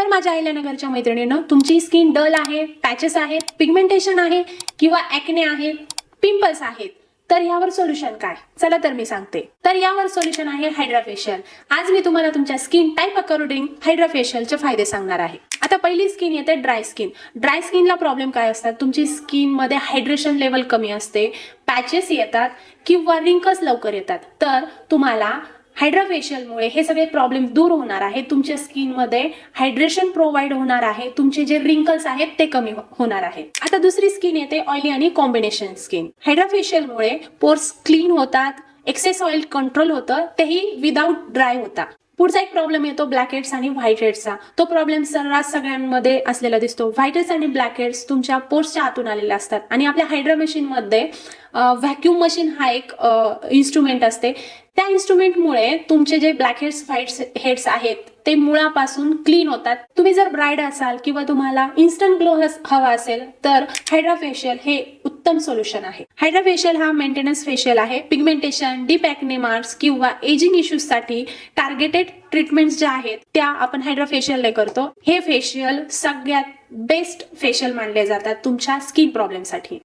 तर माझ्या अहिल्यानगरच्या मैत्रिणींनो, तुमची स्किन डल आहे, पॅचेस आहेत, पिगमेंटेशन आहे किंवा ॲक्ने आहे, पिंपल्स आहेत, तर यावर सोल्युशन काय? चला तर मी सांगते. तर यावर सोल्युशन आहे हायड्रा फेशियल. आज मी तुम्हाला तुमच्या स्किन टाईप अकॉर्डिंग हायड्रा फेशियलचे फायदे सांगणार आहे. आता पहिली स्किन येते ड्राय स्किन. ड्राय स्किनला प्रॉब्लेम काय असतात? तुमची स्किन मध्ये हायड्रेशन लेवल कमी असते, पॅचेस येतात किंवा रिंकल्स लवकर येतात. तर तुम्हाला हायड्रा फेशियलमुळे हे सगळे प्रॉब्लेम दूर होणार आहे. तुमच्या स्किनमध्ये हायड्रेशन प्रोव्हाइड होणार आहे, तुमचे जे रिंकल्स आहेत ते कमी होणार आहे. आता दुसरी स्किन येते ऑइली आणि कॉम्बिनेशन स्किन. हायड्रा फेशियलमुळे पोर्स क्लीन होतात, एक्सेस ऑइल कंट्रोल होतं, तेही विदाउट ड्राय होता. पुढचा एक प्रॉब्लेम येतो ब्लॅक हेड्स आणि व्हाईट हेड्सचा. तो प्रॉब्लेम सर्रास सगळ्यांमध्ये असलेला दिसतो. व्हाईट हेड्स आणि ब्लॅक हेड्स तुमच्या पोर्सच्या आतून आलेले असतात आणि आपल्या हायड्रा मशीनमध्ये व्हॅक्यूम मशीन हा एक इन्स्ट्रुमेंट असते. त्या इन्स्ट्रुमेंटमुळे तुमचे जे ब्लॅक हेड्स व्हाईट हेड्स आहेत ते मुळापासून क्लीन होतात. तुम्ही जर ब्राईड असाल किंवा तुम्हाला इन्स्टंट ग्लो हवा असेल तर हायड्रा फेशियल हे उत्तम सोल्युशन आहे. हायड्रा फेशियल हा मेंटेनन्स फेशियल आहे. पिगमेंटेशन, डीप ॲक्ने मार्क्स किंवा एजिंग इश्यूज साठी टार्गेटेड ट्रीटमेंट्स ज्या आहेत त्या आपण हायड्रा फेशियलने करतो. हे फेशियल सगळ्यात बेस्ट फेशियल मानले जातात तुमच्या स्किन प्रॉब्लेमसाठी.